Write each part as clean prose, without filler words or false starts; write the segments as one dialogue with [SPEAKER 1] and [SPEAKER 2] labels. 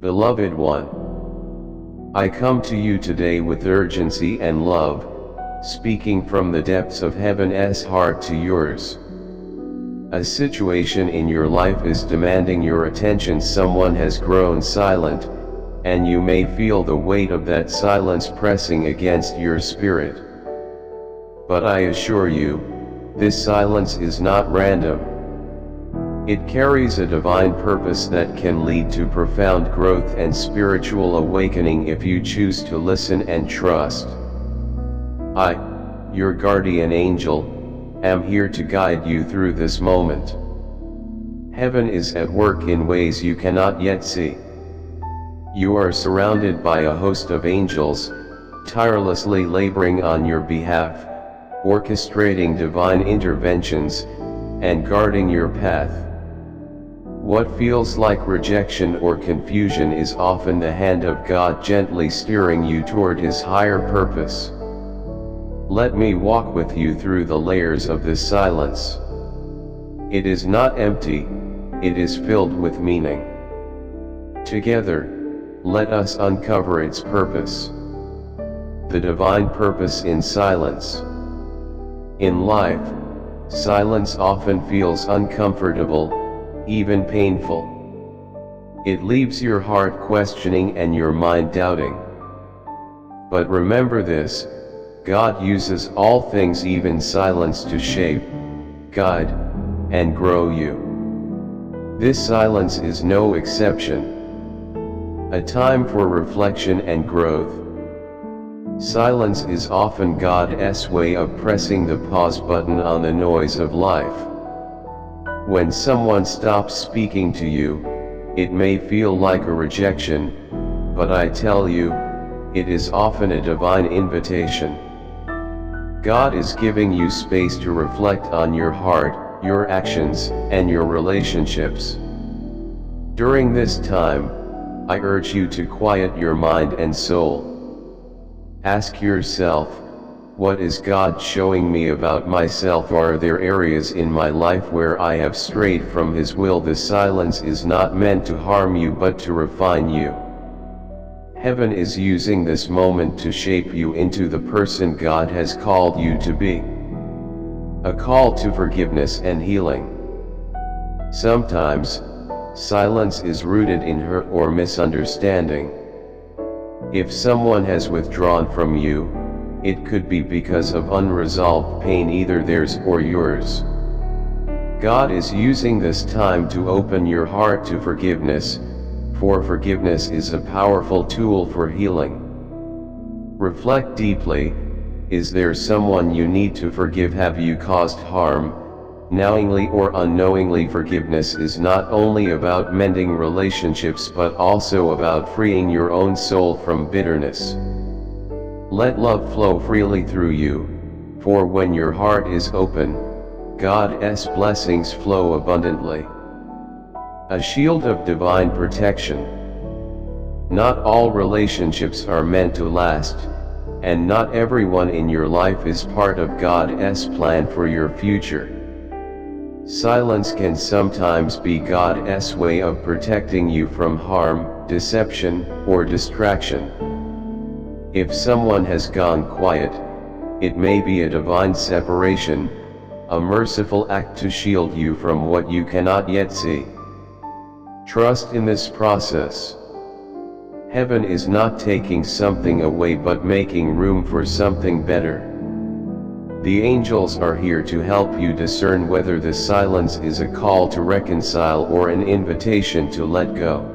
[SPEAKER 1] Beloved one, I come to you today with urgency and love, speaking from the depths of heaven's heart to yours. A situation in your life is demanding your attention. Someone has grown silent, and you may feel the weight of that silence pressing against your spirit. But I assure you, this silence is not random. It carries a divine purpose that can lead to profound growth and spiritual awakening if you choose to listen and trust. I, your guardian angel, am here to guide you through this moment. Heaven is at work in ways you cannot yet see. You are surrounded by a host of angels, tirelessly laboring on your behalf, orchestrating divine interventions, and guarding your path. What feels like rejection or confusion is often the hand of God gently steering you toward His higher purpose. Let me walk with you through the layers of this silence. It is not empty, it is filled with meaning. Together, let us uncover its purpose. The divine purpose in silence. In life, silence often feels uncomfortable, even painful. It leaves your heart questioning and your mind doubting. But remember this, God uses all things, even silence, to shape, guide, and grow you. This silence is no exception. A time for reflection and growth. Silence is often God's way of pressing the pause button on the noise of life. When someone stops speaking to you, it may feel like a rejection, but I tell you, it is often a divine invitation. God is giving you space to reflect on your heart, your actions, and your relationships. During this time, I urge you to quiet your mind and soul. Ask yourself, what is God showing me about myself? Are there areas in my life where I have strayed from His will? The silence is not meant to harm you but to refine you. Heaven is using this moment to shape you into the person God has called you to be. A call to forgiveness and healing. Sometimes, silence is rooted in hurt or misunderstanding. If someone has withdrawn from you, it could be because of unresolved pain, either theirs or yours. God is using this time to open your heart to forgiveness, for forgiveness is a powerful tool for healing. Reflect deeply, is there someone you need to forgive? Have you caused harm, knowingly or unknowingly? Forgiveness is not only about mending relationships but also about freeing your own soul from bitterness. Let love flow freely through you, for when your heart is open, God's blessings flow abundantly. A shield of divine protection. Not all relationships are meant to last, and not everyone in your life is part of God's plan for your future. Silence can sometimes be God's way of protecting you from harm, deception, or distraction. If someone has gone quiet, it may be a divine separation, a merciful act to shield you from what you cannot yet see. Trust in this process. Heaven is not taking something away but making room for something better. The angels are here to help you discern whether the silence is a call to reconcile or an invitation to let go.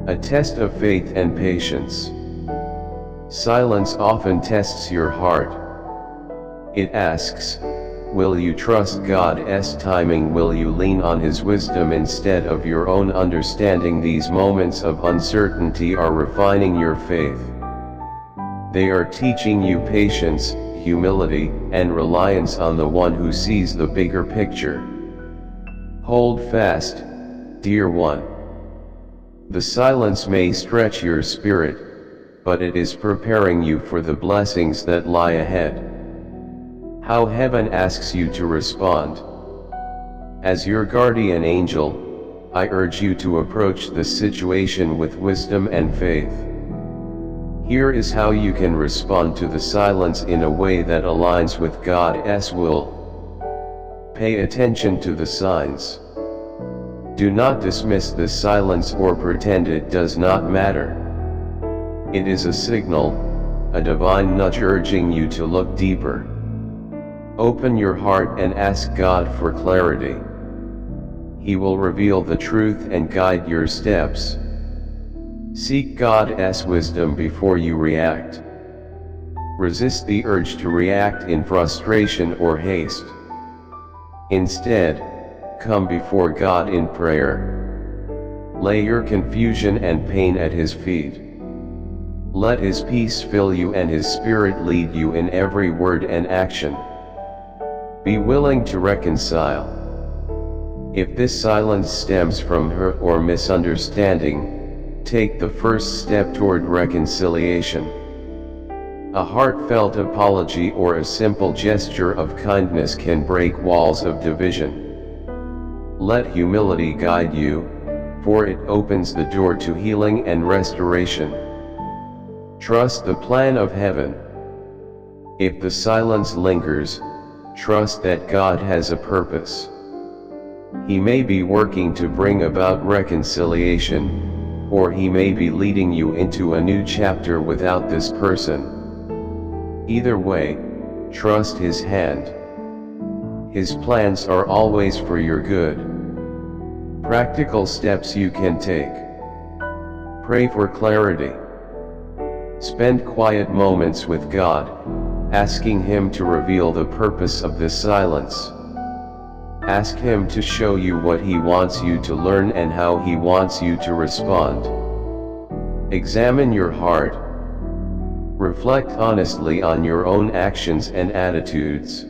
[SPEAKER 1] A test of faith and patience. Silence often tests your heart. It asks, will you trust God's timing? Will you lean on His wisdom instead of your own understanding? These moments of uncertainty are refining your faith. They are teaching you patience, humility, and reliance on the one who sees the bigger picture. Hold fast, dear one. The silence may stretch your spirit, but it is preparing you for the blessings that lie ahead. How heaven asks you to respond. As your guardian angel, I urge you to approach the situation with wisdom and faith. Here is how you can respond to the silence in a way that aligns with God's will. Pay attention to the signs. Do not dismiss the silence or pretend it does not matter. It is a signal, a divine nudge urging you to look deeper. Open your heart and ask God for clarity. He will reveal the truth and guide your steps. Seek God's wisdom before you react. Resist the urge to react in frustration or haste. Instead, come before God in prayer. Lay your confusion and pain at His feet. Let His peace fill you and His Spirit lead you in every word and action. Be willing to reconcile. If this silence stems from hurt or misunderstanding, take the first step toward reconciliation. A heartfelt apology or a simple gesture of kindness can break walls of division. Let humility guide you, for it opens the door to healing and restoration. Trust the plan of heaven. If the silence lingers, trust that God has a purpose. He may be working to bring about reconciliation, or He may be leading you into a new chapter without this person. Either way, trust His hand. His plans are always for your good. Practical steps you can take. Pray for clarity. Spend quiet moments with God, asking Him to reveal the purpose of this silence. Ask Him to show you what He wants you to learn and how He wants you to respond. Examine your heart. Reflect honestly on your own actions and attitudes.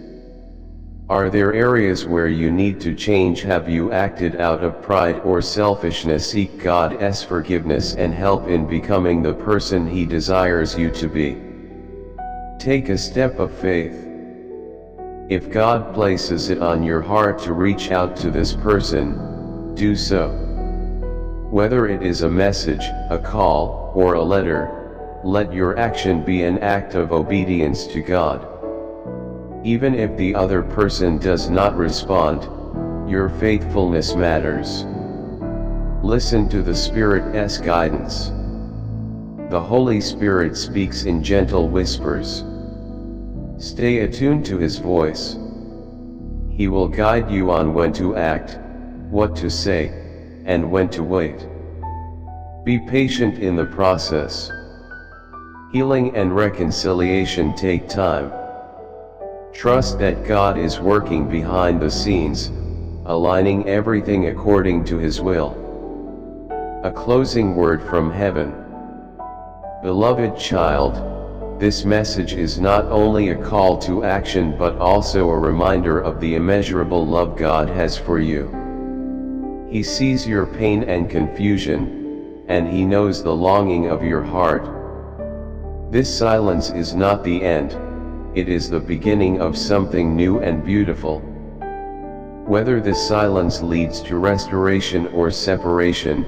[SPEAKER 1] Are there areas where you need to change? Have you acted out of pride or selfishness? Seek God's forgiveness and help in becoming the person He desires you to be. Take a step of faith. If God places it on your heart to reach out to this person, do so. Whether it is a message, a call, or a letter, let your action be an act of obedience to God. Even if the other person does not respond, your faithfulness matters. Listen to the Spirit's guidance. The Holy Spirit speaks in gentle whispers. Stay attuned to His voice. He will guide you on when to act, what to say, and when to wait. Be patient in the process. Healing and reconciliation take time. Trust that God is working behind the scenes, aligning everything according to His will. A closing word from heaven. Beloved child, this message is not only a call to action but also a reminder of the immeasurable love God has for you. He sees your pain and confusion, and He knows the longing of your heart. This silence is not the end, it is the beginning of something new and beautiful. Whether this silence leads to restoration or separation,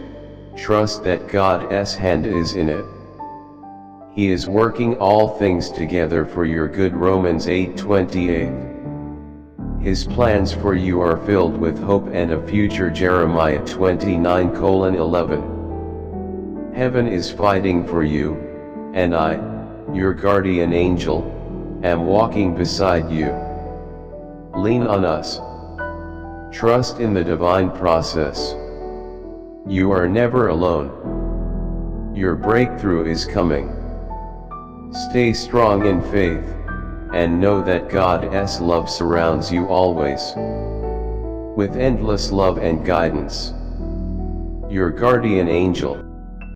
[SPEAKER 1] trust that God's hand is in it. He is working all things together for your good. Romans 8:28. His plans for you are filled with hope and a future. Jeremiah 29:11. Heaven is fighting for you, and I, your guardian angel, am walking beside you. Lean on us. Trust in the divine process. You are never alone. Your breakthrough is coming. Stay strong in faith, and know that God's love surrounds you always, with endless love and guidance. Your guardian angel.